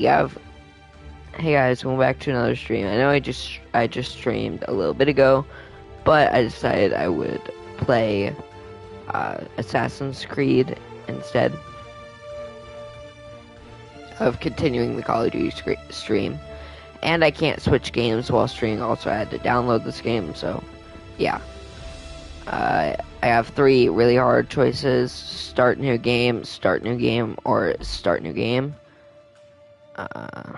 Yeah, hey guys, welcome back to another stream. I know I just streamed a little bit ago, but I decided I would play Assassin's Creed instead of continuing the Call of Duty stream. And I can't switch games while streaming. Also, I had to download this game, so yeah. I have three really hard choices: start new game, or start new game. Uh,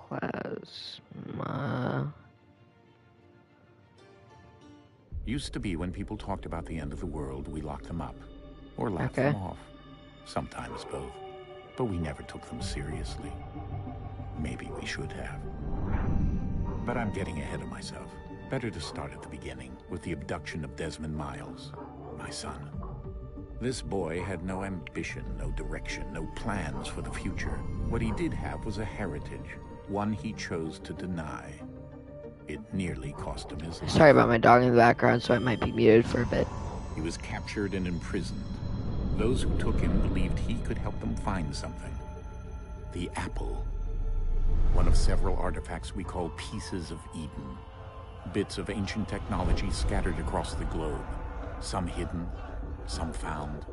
Plasma. Used to be when people talked about the end of the world, we locked them up. Or laughed Okay. them off. Sometimes both. But we never took them seriously. Maybe we should have. But I'm getting ahead of myself. Better to start at the beginning, with the abduction of Desmond Miles, my son. This boy had no ambition, no direction, no plans for the future. What he did have was a heritage, one he chose to deny. It nearly cost him his life. Sorry about my dog in the background, so I might be muted for a bit. He was captured and imprisoned. Those who took him believed he could help them find something. The apple. One of several artifacts we call pieces of Eden. Bits of ancient technology scattered across the globe. Some hidden, some found,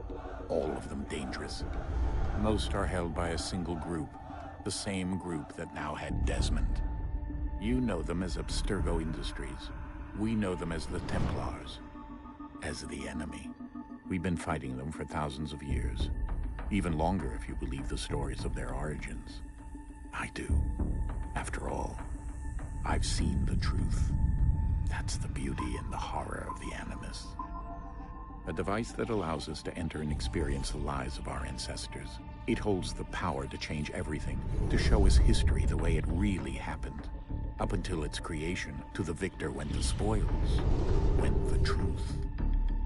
all of them dangerous. Most are held by a single group, the same group that now had Desmond. You know them as Abstergo Industries. We know them as the Templars, as the enemy. We've been fighting them for thousands of years, even longer if you believe the stories of their origins. I do. After all, I've seen the truth. That's the beauty and the horror of the Animus. A device that allows us to enter and experience the lives of our ancestors. It holds the power to change everything, to show us history the way it really happened. Up until its creation, to the victor went the spoils, went the truth.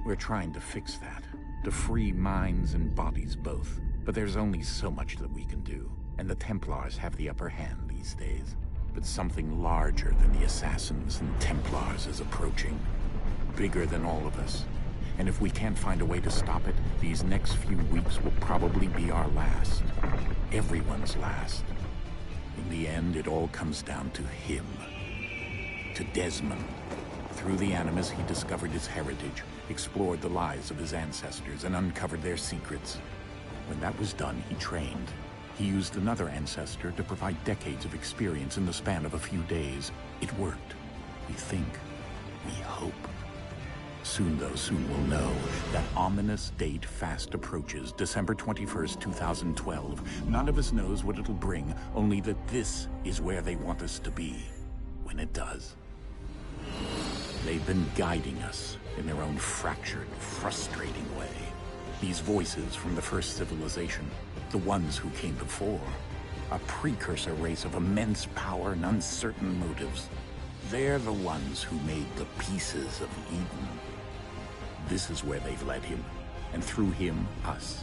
We're trying to fix that, to free minds and bodies both. But there's only so much that we can do, and the Templars have the upper hand these days. But something larger than the Assassins and Templars is approaching, bigger than all of us. And if we can't find a way to stop it, these next few weeks will probably be our last. Everyone's last. In the end, it all comes down to him. To Desmond. Through the Animus, he discovered his heritage, explored the lives of his ancestors, and uncovered their secrets. When that was done, he trained. He used another ancestor to provide decades of experience in the span of a few days. It worked. We think. We hope. Soon we'll know. That ominous date fast approaches, December 21st, 2012. None of us knows what it'll bring, only that this is where they want us to be, when it does. They've been guiding us in their own fractured, frustrating way. These voices from the first civilization, the ones who came before, a precursor race of immense power and uncertain motives. They're the ones who made the pieces of Eden. This is where they've led him, and through him, us.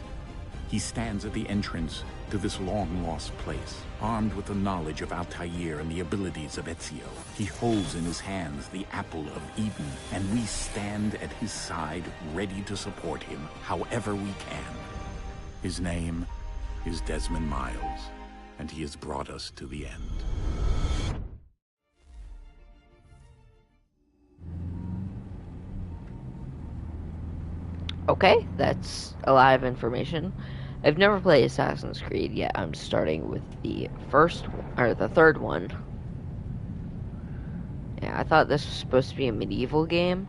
He stands at the entrance to this long-lost place, armed with the knowledge of Altair and the abilities of Ezio. He holds in his hands the apple of Eden, and we stand at his side, ready to support him however we can. His name is Desmond Miles, and he has brought us to the end. Okay, that's a lot of information. I've never played Assassin's Creed yet. I'm starting with the third one. Yeah, I thought this was supposed to be a medieval game.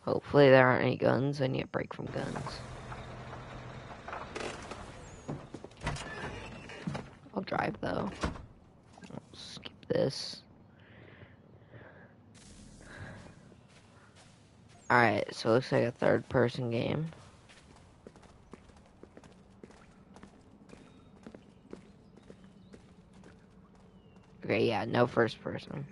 Hopefully there aren't any guns. I need a break from guns. I'll drive though. I'll skip this. Alright, so it looks like a third-person game. Okay, yeah, no first person.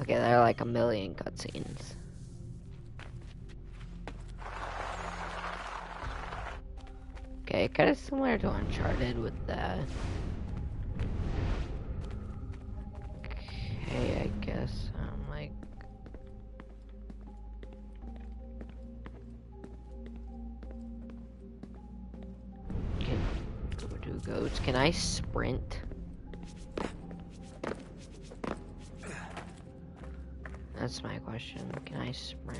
Okay, there are like a million cutscenes. Okay, kind of similar to Uncharted with that. Okay, I guess I'm like... Goats. Can I sprint? That's my question. Can I sprint?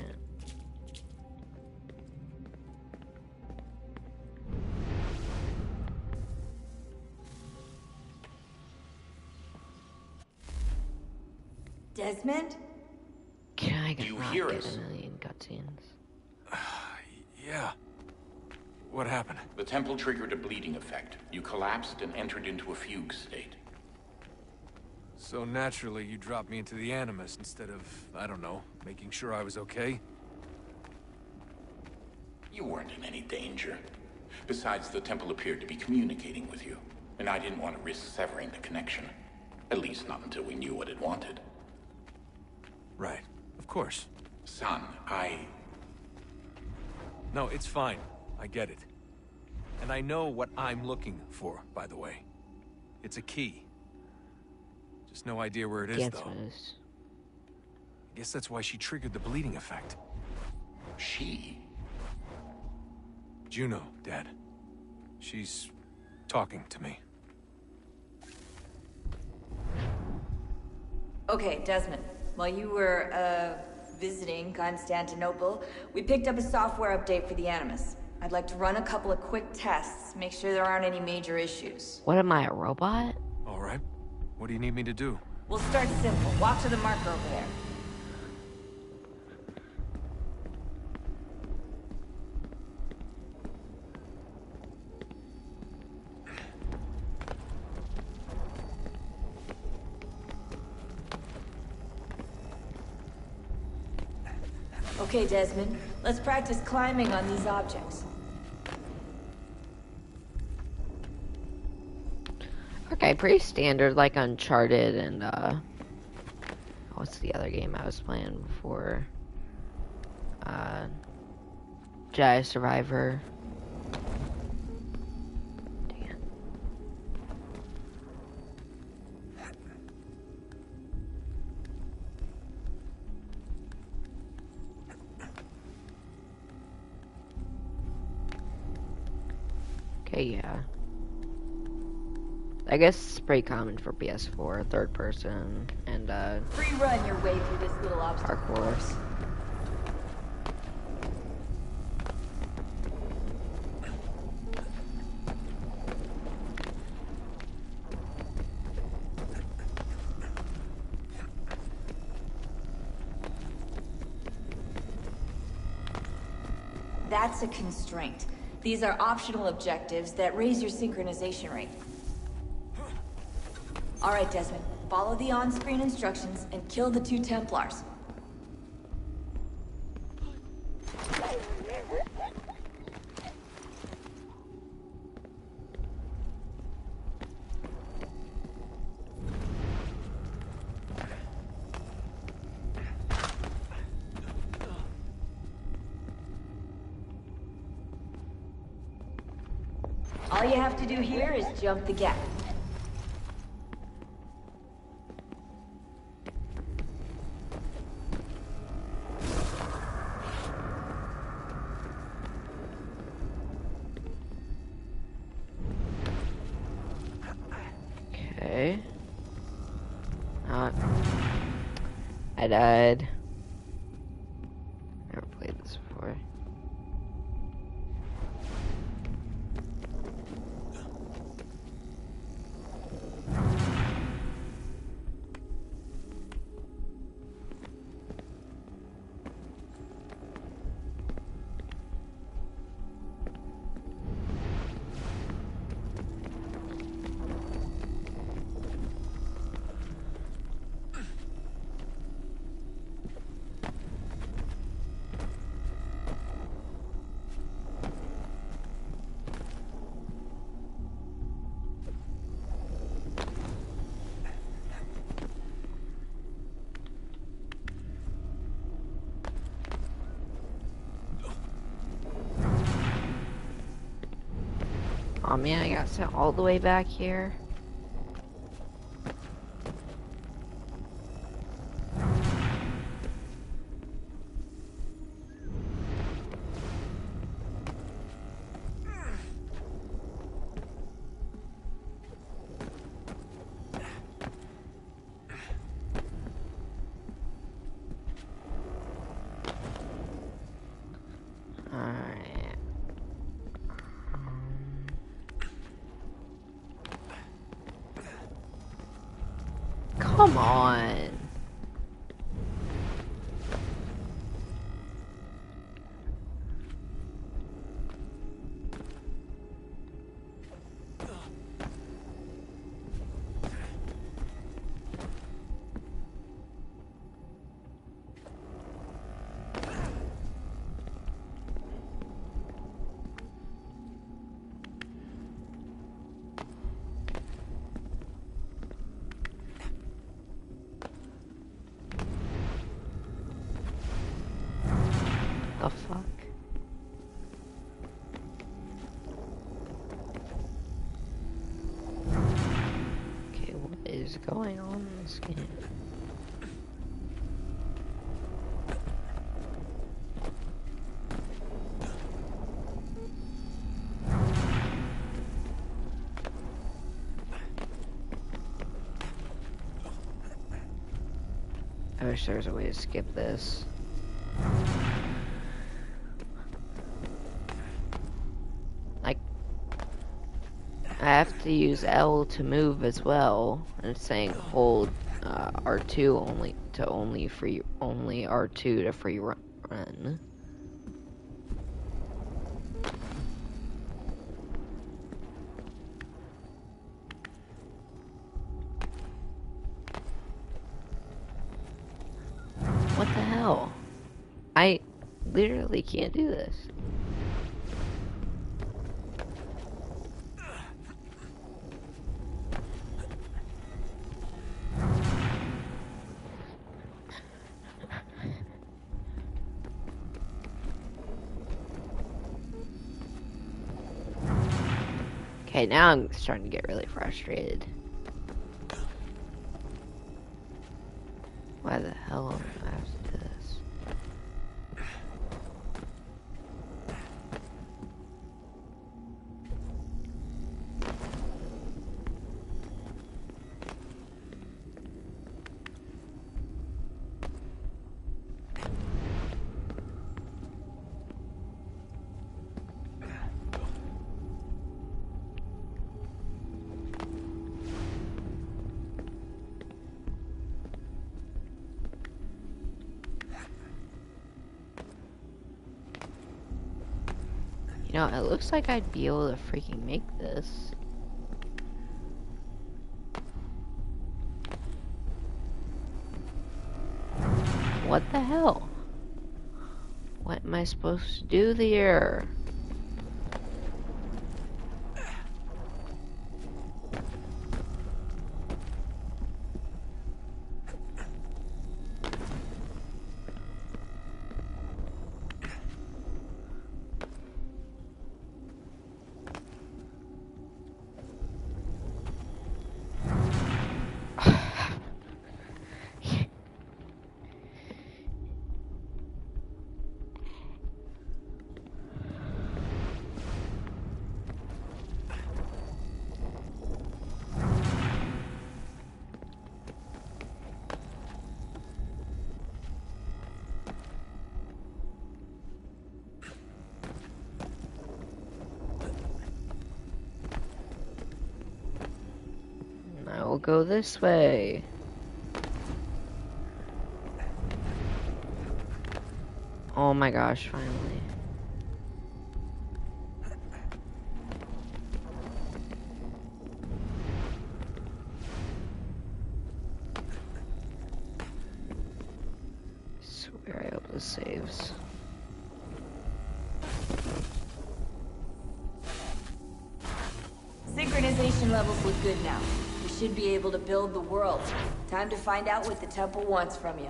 Desmond? Can I Do you not hear get us? a million cutscenes? Yeah. What happened? The temple triggered a bleeding effect. You collapsed and entered into a fugue state. So naturally, you dropped me into the Animus instead of, I don't know, making sure I was okay? You weren't in any danger. Besides, the temple appeared to be communicating with you, and I didn't want to risk severing the connection. At least not until we knew what it wanted. Right. Of course. Son, No, it's fine. I get it. And I know what I'm looking for, by the way. It's a key. Just no idea where it is, though. Gansmiths. I guess that's why she triggered the bleeding effect. She? Juno, Dad. She's talking to me. Okay, Desmond. While you were, visiting Constantinople, we picked up a software update for the Animus. I'd like to run a couple of quick tests, make sure there aren't any major issues. What am I, a robot? All right. What do you need me to do? We'll start simple. Walk to the marker over there. Okay, Desmond. Let's practice climbing on these objects. Okay, pretty standard, like Uncharted and, what's the other game I was playing before? Jedi Survivor. Dang it. Okay, yeah. I guess it's pretty common for PS4, third person, and Free run your way through this little obstacle parkour. course. That's a constraint. These are optional objectives that raise your synchronization rate. All right, Desmond. Follow the on-screen instructions and kill the 2 Templars. All you have to do here is jump the gap. Okay. I died. Never played this before. Oh man, I got sent all the way back here. Alright. Come on. The fuck? Okay, what is going on in this game? I wish there was a way to skip this. Like, I have to use L to move as well, and it's saying hold R2 only R2 to free run. What the hell? I literally can't do this. Okay, now I'm starting to get really frustrated. Why the hell do I have to do this? You know, it looks like I'd be able to freaking make this. What the hell? What am I supposed to do here? I will go this way. Oh my gosh, finally. Swear I hope this saves. Synchronization levels look good now. We should be able to build the world. Time to find out what the temple wants from you.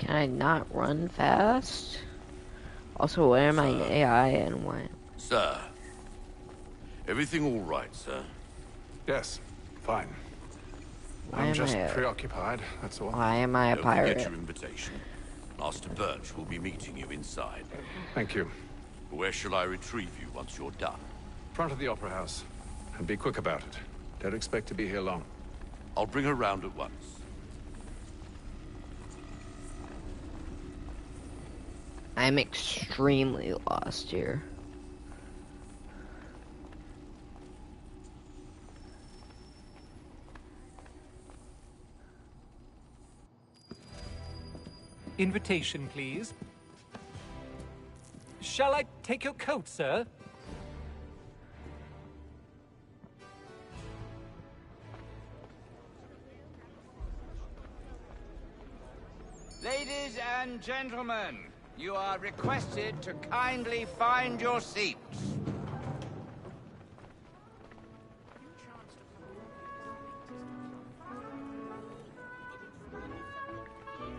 Can I not run fast? Also, where am I in AI and what? Sir. Everything all right, sir? Yes, fine. Why I'm am just I a- preoccupied, that's all. Why am I a Don't forget pirate? your invitation. Master Birch will be meeting you inside. Thank you. Where shall I retrieve you once you're done? Front of the Opera House. And be quick about it. Don't expect to be here long. I'll bring her round at once. I'm extremely lost here. Invitation, please. Shall I take your coat, sir? Ladies and gentlemen, you are requested to kindly find your seats.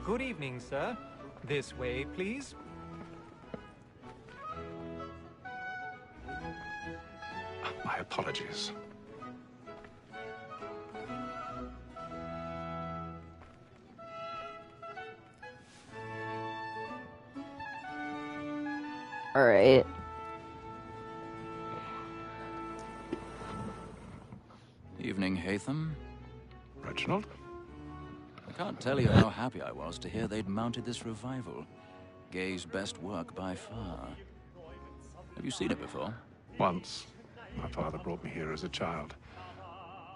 Good evening, sir. This way, please. My apologies. Alright. Evening, Hatham. Reginald? I can't tell you how happy I was to hear they'd mounted this revival. Gay's best work by far. Have you seen it before? Once. My father brought me here as a child.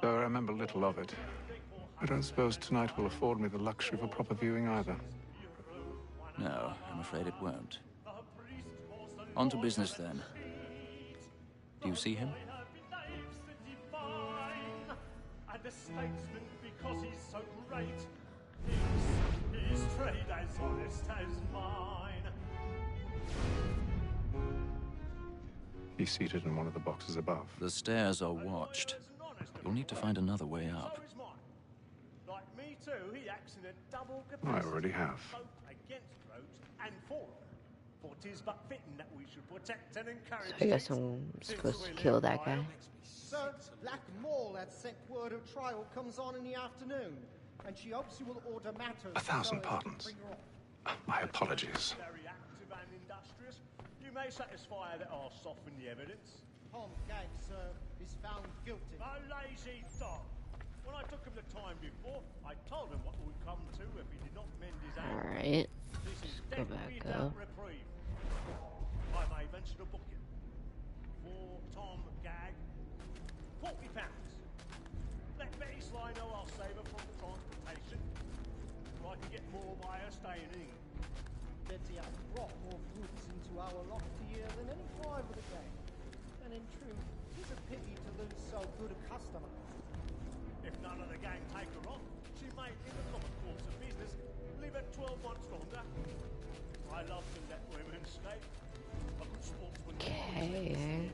Though I remember little of it. I don't suppose tonight will afford me the luxury of a proper viewing either. No, I'm afraid it won't. On to business then. Do you see him? And a statesman because he's so great. His trade as honest as mine. He's seated in one of the boxes above. The stairs are watched. You'll need to find another way up. So is mine. Like me too, he acts in a double I capacity. already have. Both against Rhodes and for him. For 'tis but fitting that we should protect and encourage. So I guess I'm supposed to kill that guy. Sir, Black Mall had sent word of trial comes on in the afternoon, and she hopes you will order matters. 1,000 pardons. My apologies. Very active and industrious. You may satisfy her that I'll soften the evidence. Tom Gag, sir, is found guilty. A lazy dog. When I took him the time before, I told him what would come to if he did not mend his anger. Alright. This is Go death back without up. reprieve. I may venture to book him. For Tom Gag, £40. Let Betty Sly know I'll save her from transportation. I can get more by her staying in England. Betty has brought more fruits into our lofty year than any five of the gang. And in truth, it's a pity to lose so good a customer. If none of the gang take her on, she may, in the common course of business, leave her 12 months longer. I love to let women stay. A good sportsman. Okay.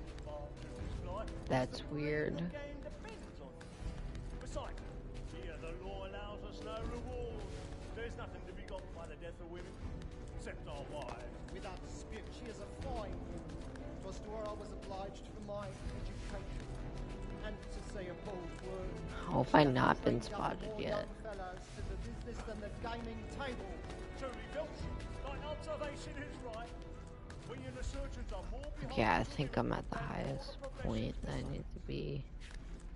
That's weird. The game depends on it. Besides, here the law allows us no reward. There's nothing to be got by the death of women, except our wives. Without dispute, she is a fine woman. It was to her I was obliged for my education. And to say a bold word. How have I not been spotted yet? Fellows to the business than the gaming table. Truly, Filch, thine observation is right. We and the surgeons are more behind. Okay, I think I'm at the highest point that I need to be.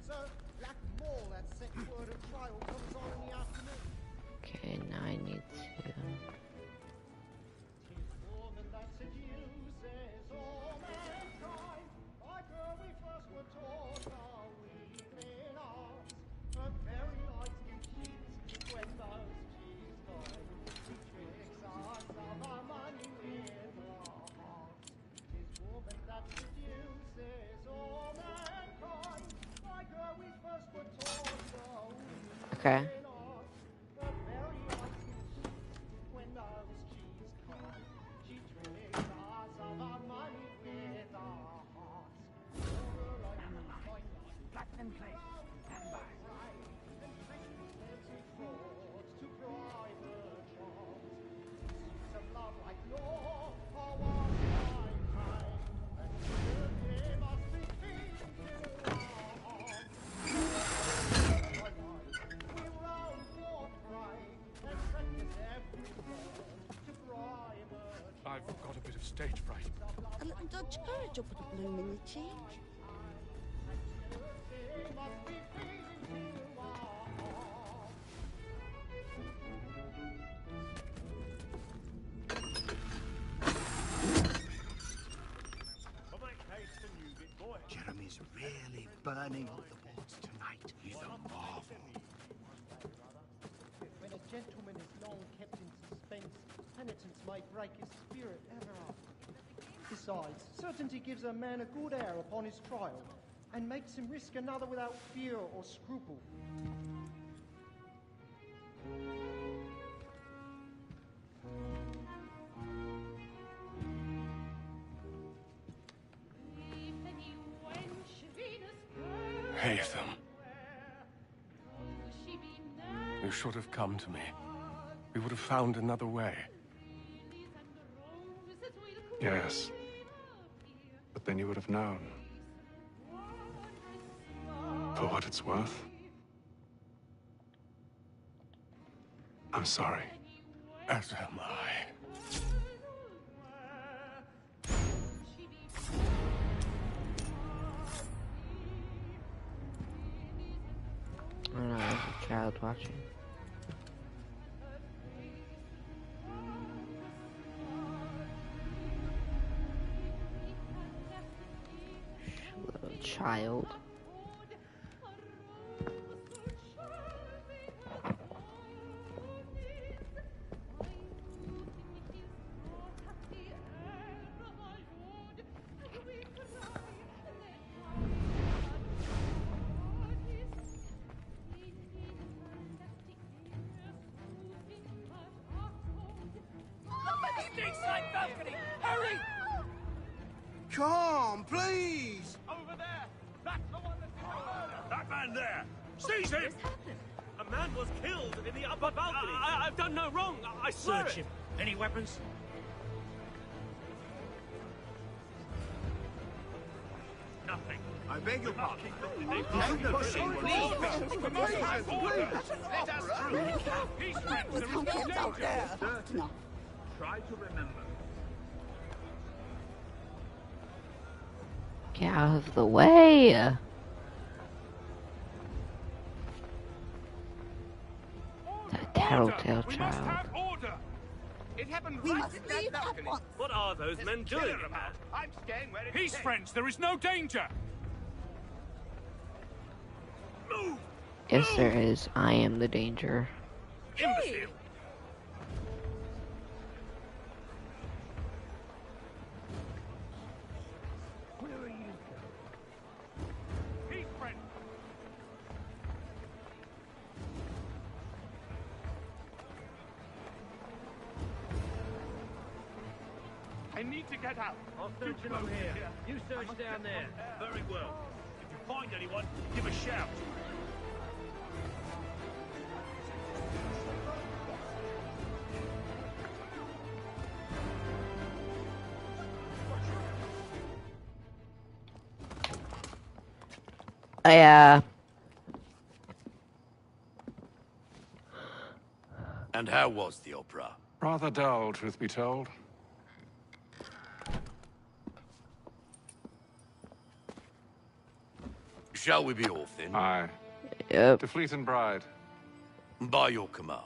Sir, Black Mall had sent word of trial comes on in the afternoon. Okay, now I need to. Tis woman that seduces all mankind. Like her we first were taught our weaving arts. Her very light in sheets when those she's kind. She tricks us of our money with her hearts. Tis woman that seduces all mankind. Like her we first were taught our Okay. weaving arts. Her very light in sheets when those she's kind. She tricks us of our money with her hearts. Black and clay, stand by. nudge courage will put a bloom in your cheek. Jeremy's really burning up the boards tonight. He's a marvel. When a gentleman is long kept in suspense, penitence may break his spirit ever after. Besides, certainty gives a man a good air upon his trial, and makes him risk another without fear or scruple. Haytham. You should have come to me. We would have found another way. Yes. But then you would have known. For what it's worth. I'm sorry. As am I. I don't know, as a child watching. Little child. Hurry! Come, please! Over there! That's the one that's doing murder! That man there! Seize him! A man was killed in the upper balcony! I've done no wrong! I swear Search him. Any weapons? Nothing. I beg your pardon. Let us through! Peace, friends! There is no danger! Try to remember. Get out of the way! That tattletale child. It happened We right must in that leave at balcony. once. What are those men Kill doing him, about? man. I'm staying where it's Peace, safe. friends! There is no danger! Move! Yes, there is. I am the danger. Imbecile! Where are you? Peace, friends! I need to get out. I'll search along here. You search down there. Very well. If you find anyone, give a shout. And how was the opera? Rather dull, truth be told. Shall we be off then? Aye. Yep. To Fleet and Bride. By your command.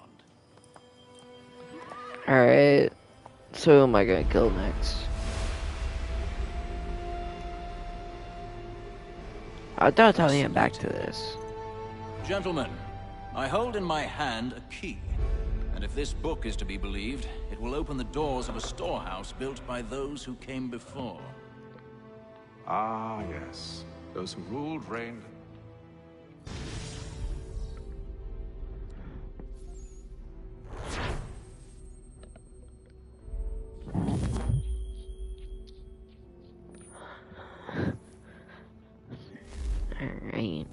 Alright. So who am I gonna kill next? I thought telling him back to this. Gentlemen, I hold in my hand a key. And if this book is to be believed, it will open the doors of a storehouse built by those who came before. Ah, yes. Those who ruled, reigned. Alright.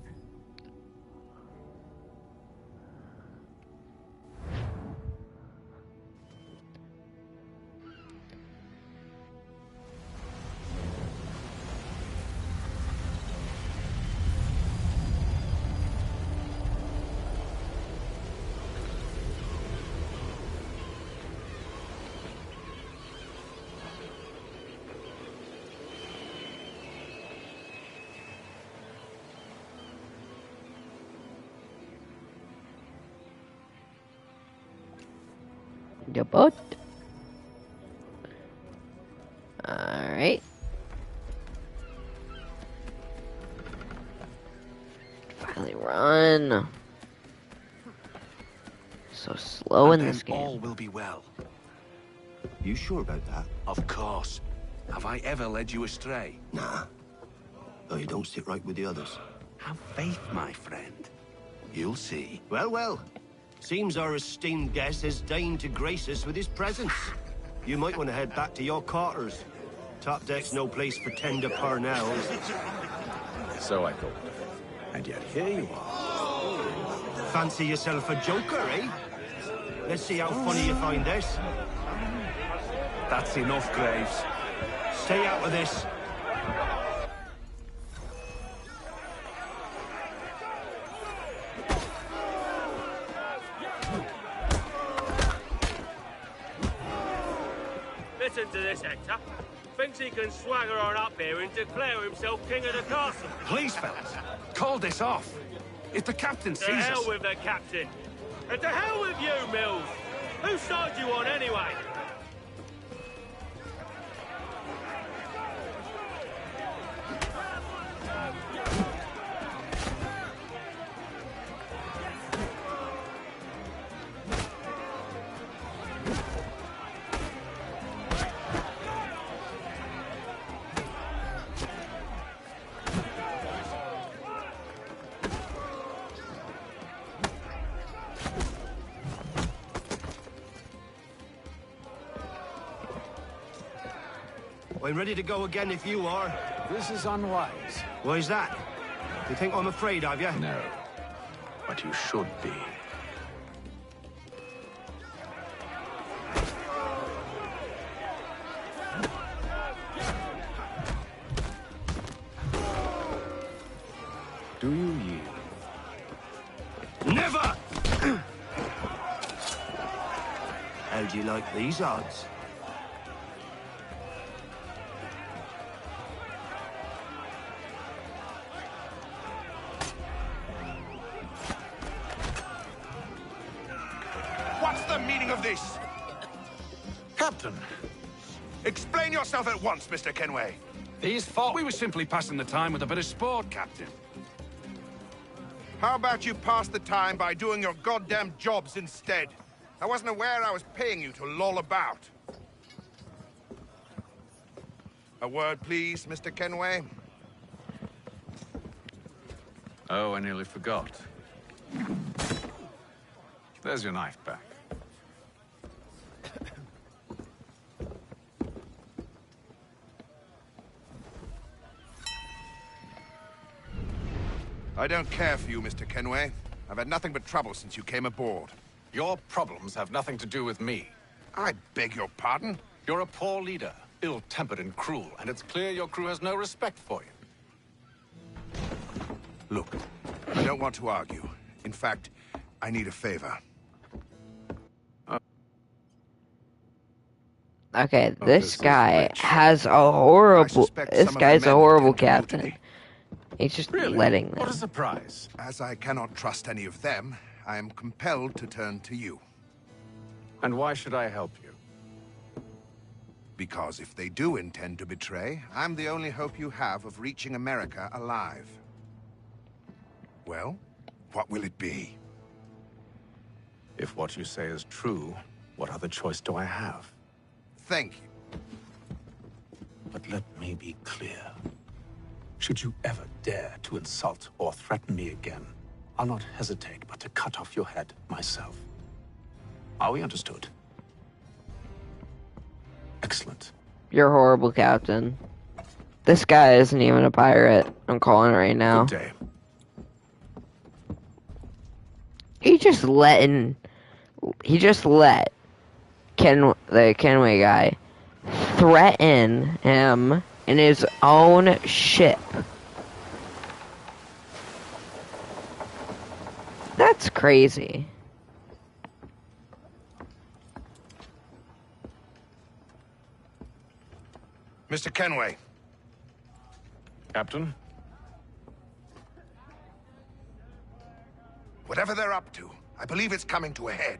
Your boat. Alright. Finally run. So slow in this game. All will be well. You sure about that? Of course. Have I ever led you astray? Nah. Though you don't sit right with the others. Have faith, my friend. You'll see. Well, well. Seems our esteemed guest has deigned to grace us with his presence. You might want to head back to your quarters. Top deck's no place for tender parnells. So I thought. And yet here you are. Fancy yourself a joker, eh? Let's see how funny you find this. That's enough, Graves. Stay out of this. Listen to this, Hector. Thinks he can swagger on up here and declare himself king of the castle. Please, fellas, call this off. If the captain To sees hell us... with the captain. And to hell with you, Mills. Whose side you on, anyway? I'm ready to go again if you are. This is unwise. Why is that? You think I'm afraid of you? No. But you should be. Do you yield? Never! How do you like these odds? What's the meaning of this? Captain, Explain yourself at once, Mr. Kenway. these thought we were simply passing the time with a bit of sport, Captain. How about you pass the time by doing your goddamn jobs instead? I wasn't aware I was paying you to loll about. A word, please, Mr. Kenway. Oh, I nearly forgot. There's your knife back. I don't care for you, Mr. Kenway. I've had nothing but trouble since you came aboard. Your problems have nothing to do with me. I beg your pardon? You're a poor leader, ill-tempered and cruel, and it's clear your crew has no respect for you. Look, I don't want to argue. In fact, I need a favor. Okay, this guy has a horrible. This guy's a horrible captain. He's just letting them. What a surprise. As I cannot trust any of them, I am compelled to turn to you. And why should I help you? Because if they do intend to betray, I'm the only hope you have of reaching America alive. Well, what will it be? If what you say is true, what other choice do I have? Thank you. But let me be clear. Should you ever dare to insult or threaten me again, I'll not hesitate but to cut off your head myself. Are we understood? Excellent. You're a horrible captain. This guy isn't even a pirate. I'm calling it right now. Good day. He just let the Kenway guy threaten him in his own ship. That's crazy. Mr. Kenway. Captain? Whatever they're up to, I believe it's coming to a head.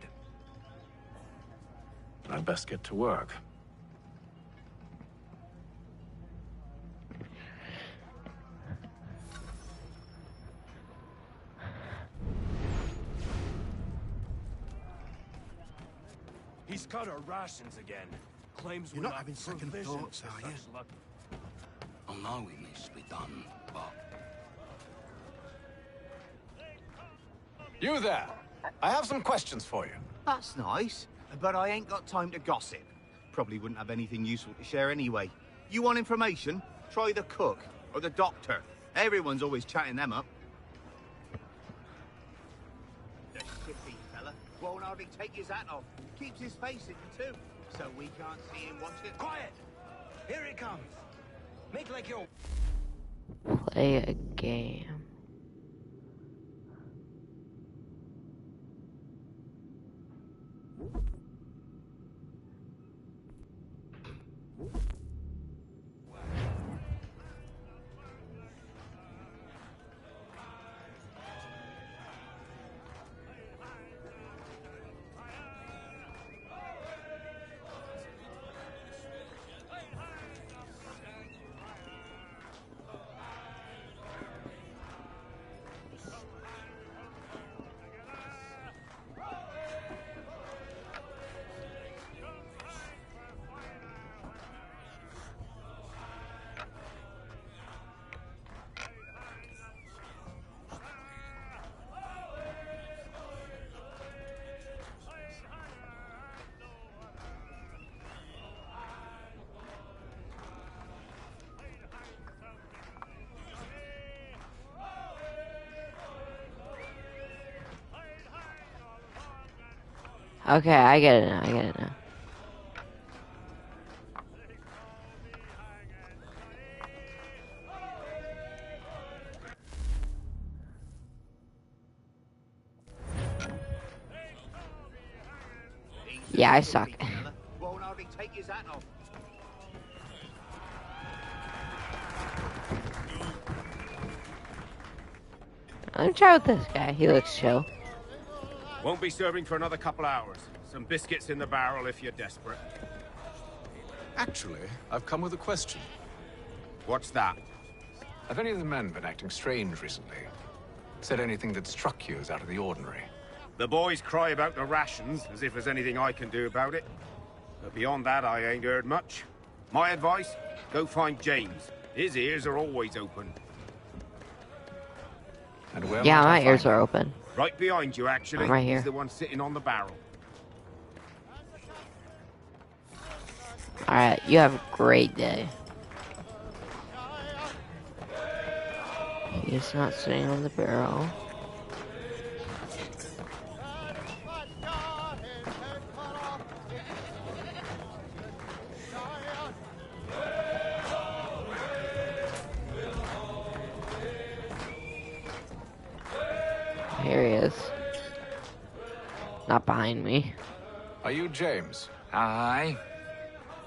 I'd best get to work. He's cut our rations again. Claims You're we're not having second provisioned thoughts, for are you? such luck. I know it needs to be done, but... You there! I have some questions for you. That's nice, but I ain't got time to gossip. Probably wouldn't have anything useful to share anyway. You want information? Try the cook or the doctor. Everyone's always chatting them up. The shippy fella won't hardly take his hat off. Keeps his face hidden too, so we can't see him watch it. Quiet! Here it comes. Make like you're... Play a game. Okay, I get it now, I get it now. Yeah, I suck. Won't hardly take his hat off. I'm try with this guy, he looks chill. Won't be serving for another couple hours. Some biscuits in the barrel if you're desperate. Actually, I've come with a question. What's that? Have any of the men been acting strange recently? Said anything that struck you as out of the ordinary? The boys cry about the rations, as if there's anything I can do about it. But beyond that, I ain't heard much. My advice, go find James. His ears are always open. And where Yeah, might I my ears find are him? open. Right behind you, actually. I'm right here. He's the one sitting on the barrel. Alright, you have a great day. He's not sitting on the barrel. Here he is. Not behind me. Are you James? Aye.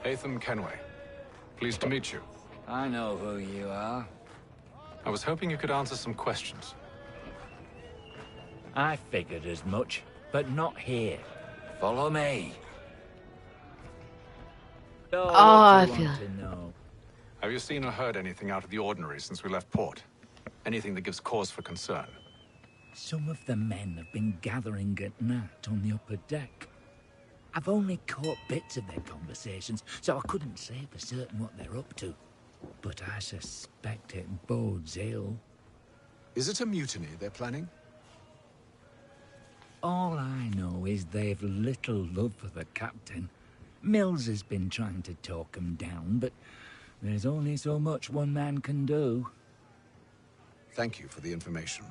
Hatham Kenway. Pleased to meet you. I know who you are. I was hoping you could answer some questions. I figured as much, but not here. Follow me. Oh, I feel want to know. Have you seen or heard anything out of the ordinary since we left port? Anything that gives cause for concern? Some of the men have been gathering at night on the upper deck. I've only caught bits of their conversations, so I couldn't say for certain what they're up to. But I suspect it bodes ill. Is it a mutiny they're planning? All I know is they've little love for the captain. Mills has been trying to talk him down, but there's only so much one man can do. Thank you for the information.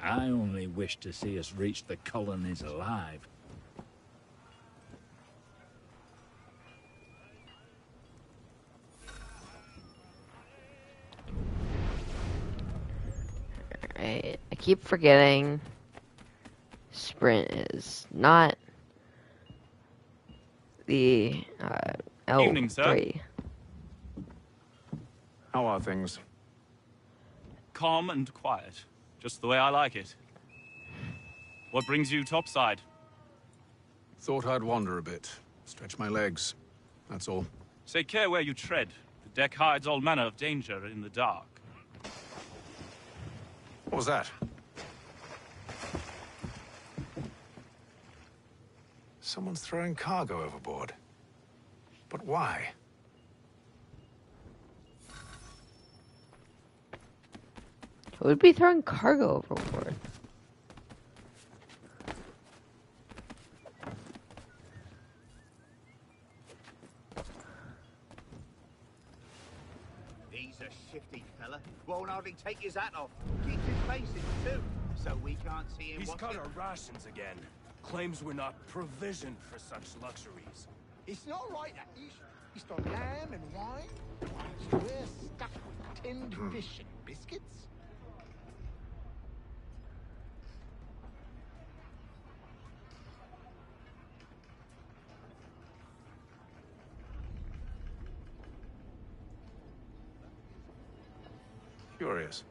I only wish to see us reach the colonies alive. Alright, I keep forgetting sprint is not the L3. Evening, sir. How are things? Calm and quiet. Just the way I like it. What brings you topside? Thought I'd wander a bit. Stretch my legs. That's all. Take care where you tread. The deck hides all manner of danger in the dark. What was that? Someone's throwing cargo overboard. But why? Who would be throwing cargo overboard? He's a shifty fella. Won't hardly take his hat off. Keeps his face in too, so we can't see him. He's watch cut it. our rations again. Claims we're not provisioned for such luxuries. It's not right that he's got lamb and wine, whilst we're stuck with tinned fish and biscuits. Curious.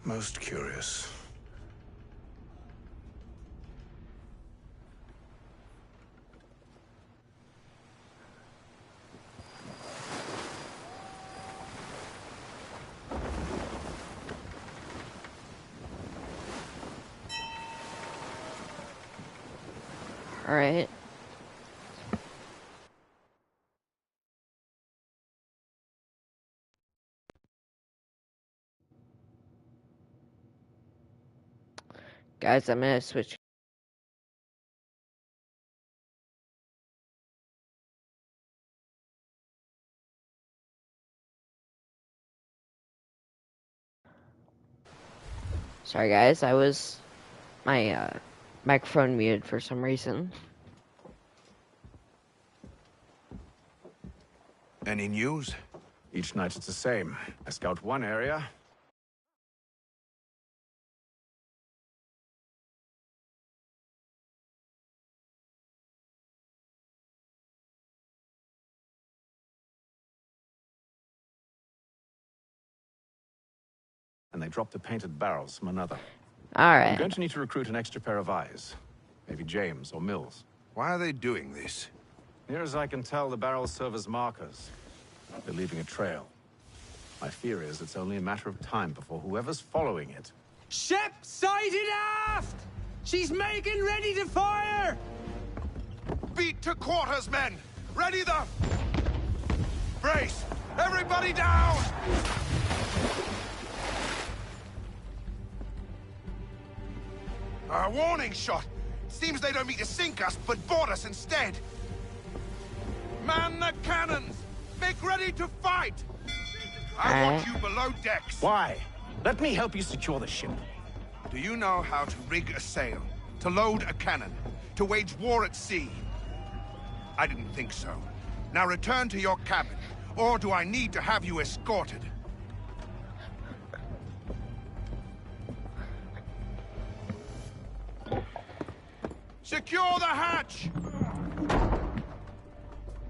Most curious. All right. Guys, I'm gonna switch. Sorry guys, I was my microphone muted for some reason. Any news? Each night it's the same. I scout one area. And they drop the painted barrels from another. All right. I'm going to need to recruit an extra pair of eyes. Maybe James or Mills. Why are they doing this? Near as I can tell, the barrels serve as markers. They're leaving a trail. My fear is it's only a matter of time before whoever's following it... Ship sighted aft! She's making ready to fire! Beat to quarters, men! Ready the... Brace! Everybody down! A warning shot! Seems they don't mean to sink us, but board us instead! Man the cannons! Make ready to fight! I want you below decks! Why? Let me help you secure the ship. Do you know how to rig a sail? To load a cannon? To wage war at sea? I didn't think so. Now return to your cabin, or do I need to have you escorted? Secure the hatch!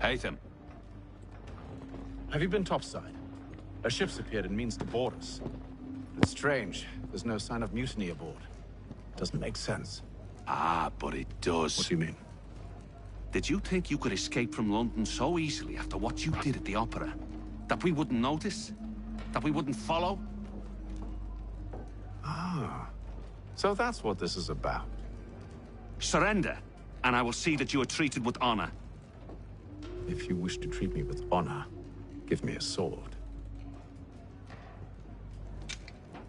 Haytham. Have you been topside? A ship's appeared and means to board us. It's strange. There's no sign of mutiny aboard. Doesn't make sense. Ah, but it does. What do you mean? Did you think you could escape from London so easily after what you did at the Opera? That we wouldn't notice? That we wouldn't follow? Ah. So that's what this is about. Surrender, and I will see that you are treated with honor. If you wish to treat me with honor, give me a sword.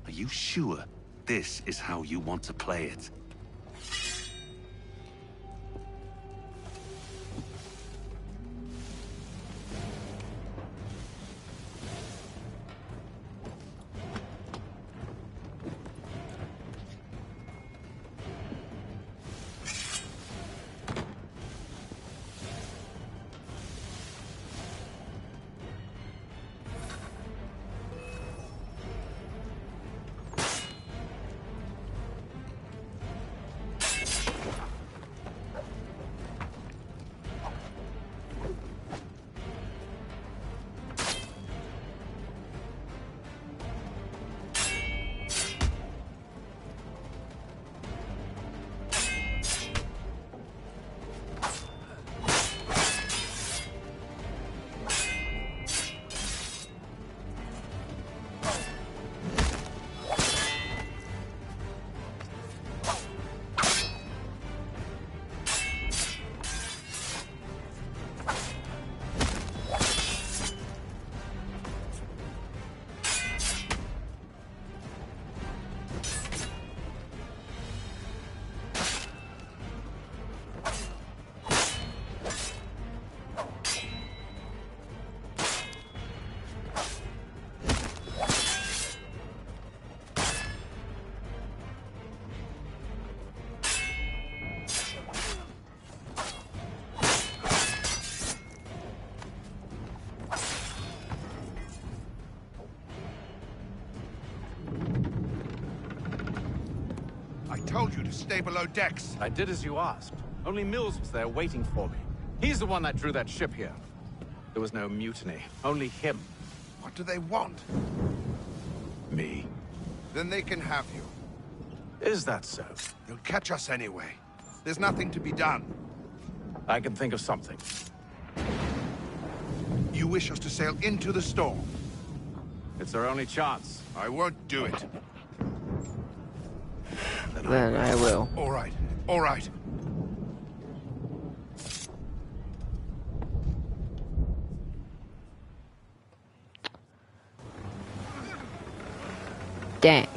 Are you sure this is how you want to play it? told you to stay below decks. I did as you asked. Only Mills was there waiting for me. He's the one that drew that ship here. There was no mutiny, only him. What do they want? Me. Then they can have you. Is that so? They'll catch us anyway. There's nothing to be done. I can think of something. You wish us to sail into the storm? It's our only chance. I won't do it. Then I will. All right. All right. Dang.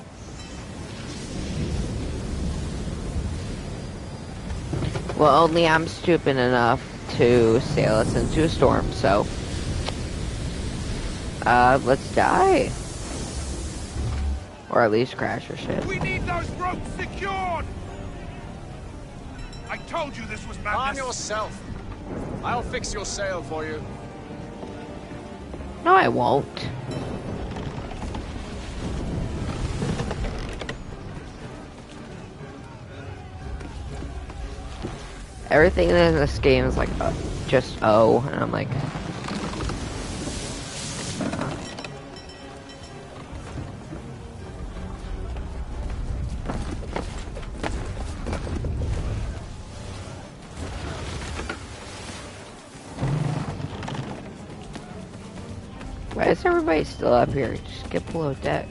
Well, only I'm stupid enough to sail us into a storm, so... let's die. Or at least crash our ship. We need those ropes secured! I told you this was madness. Arm yourself. I'll fix your sail for you. No, I won't. Everything in this game is like just O, and I'm like... Why is everybody still up here? Just get below deck.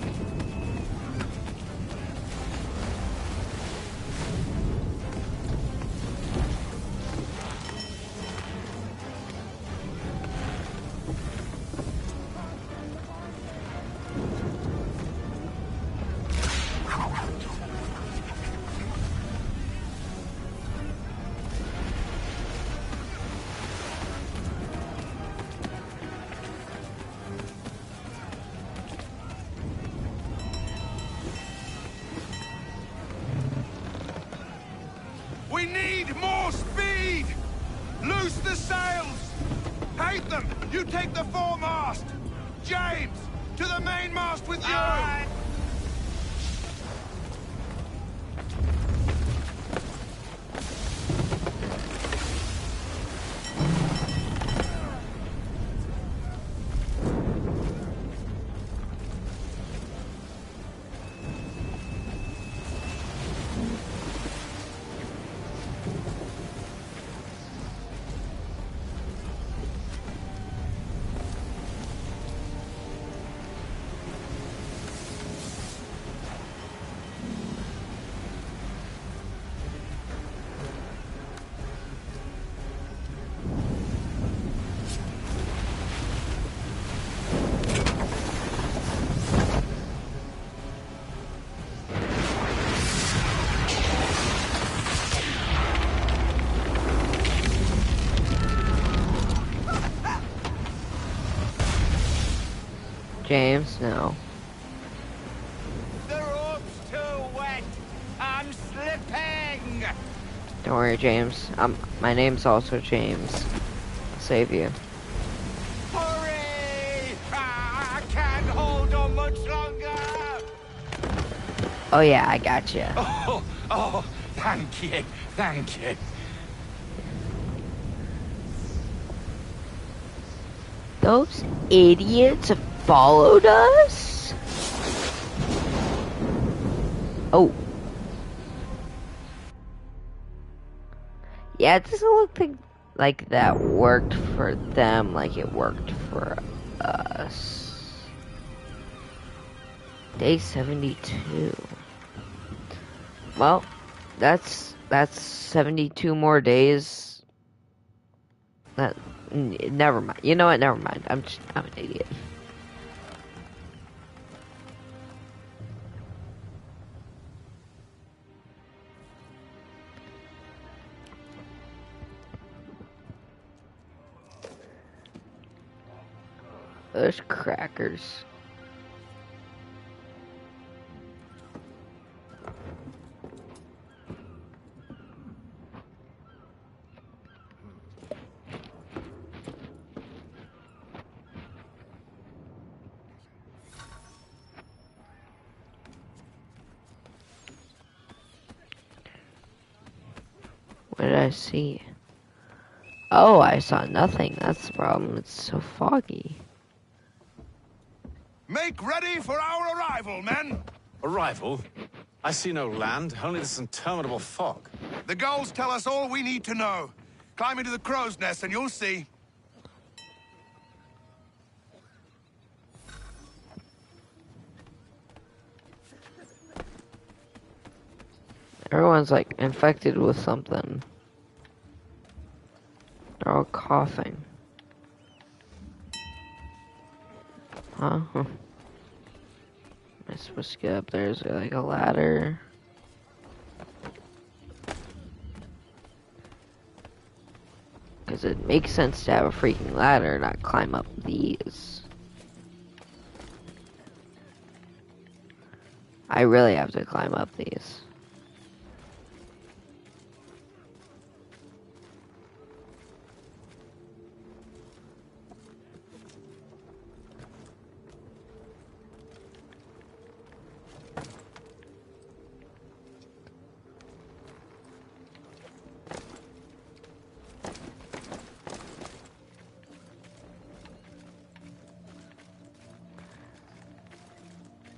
We need more speed! Loose the sails! Hate them! You take the foremast! James! To the mainmast with you! James, no. The rope's too wet. I'm slipping. Don't worry, James. My name's also James. I'll save you. Hurry! I can't hold on much longer. Oh yeah, I got you. Oh, thank you, thank you. Those idiots have followed us? Oh. Yeah, it doesn't look like that worked for them like it worked for us. Day 72. Well, that's 72 more days. Never mind. You know what? Never mind. I'm an idiot. Those crackers. What did I see? Oh, I saw nothing. That's the problem. It's so foggy. Make ready for our arrival, men! Arrival? I see no land, only this interminable fog. The gulls tell us all we need to know. Climb into the crow's nest and you'll see. Everyone's like infected with something. They're all coughing. Huh? Am I supposed to get up there? Is there like a ladder? Because it makes sense to have a freaking ladder, not climb up these. I really have to climb up these.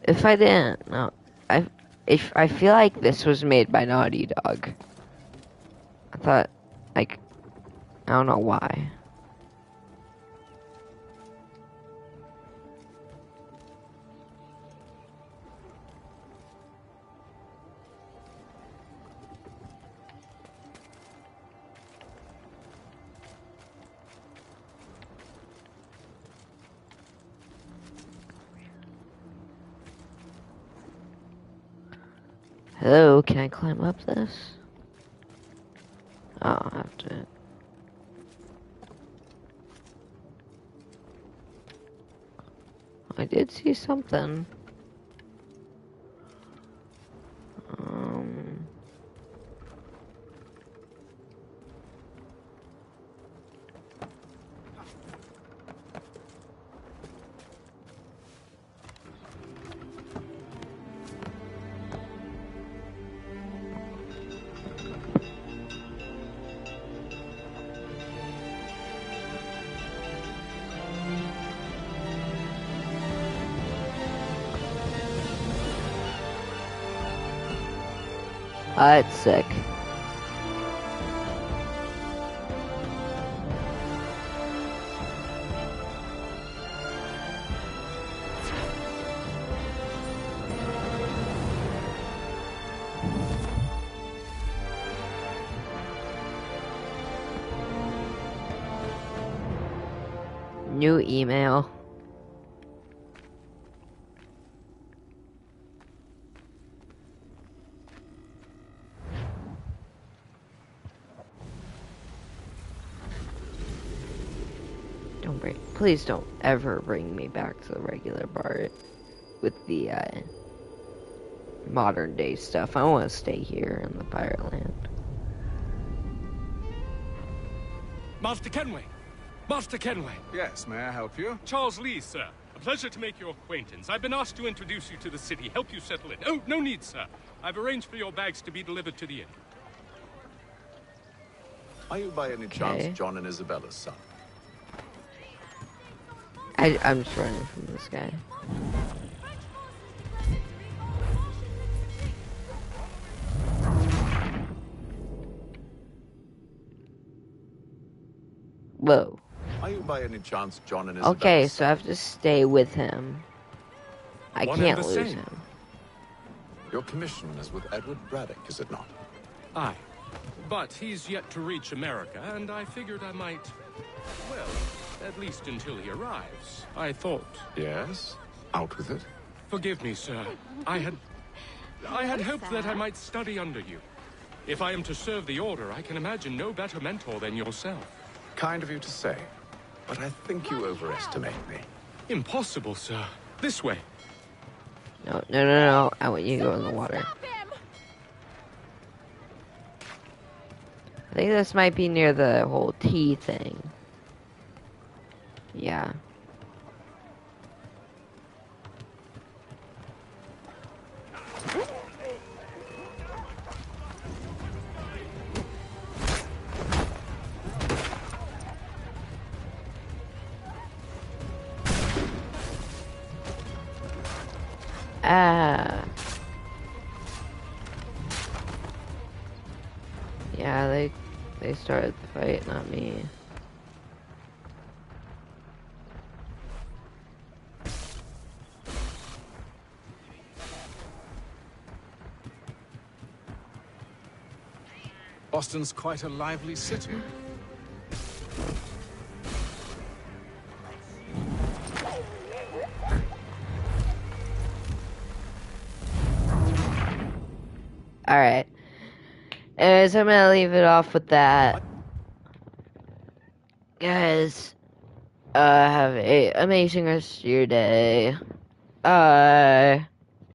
If I didn't, no, I feel like this was made by Naughty Dog. I thought, like, I don't know why. Hello, can I climb up this? Oh, I'll have to. I did see something. It's sick. New email. Please don't ever bring me back to the regular bar with the modern day stuff. I want to stay here in the Pirate Land. Master Kenway! Master Kenway! Yes, may I help you? Charles Lee, sir. A pleasure to make your acquaintance. I've been asked to introduce you to the city, help you settle in. Oh, no need, sir. I've arranged for your bags to be delivered to the inn. Are you by any chance John and Isabella's son? I'm just running from this guy. Whoa. Are you by any chance John and Isabella? Okay, so I have to stay with him. I can't lose him. Your commission is with Edward Braddock, is it not? Aye. But he's yet to reach America, and I figured I might... well, at least until he arrives. I thought... Yes? Out with it. Forgive me, sir. I had hoped that I might study under you. If I am to serve the Order, I can imagine no better mentor than yourself. Kind of you to say, but I think you overestimate me. Impossible, sir. This way. No. I want you to go in the water. I think this might be near the whole tea thing. Yeah. Ah. Yeah, they started the fight, not me. Boston's quite a lively city. Alright. Anyways, I'm gonna leave it off with that. Guys, have a amazing rest of your day.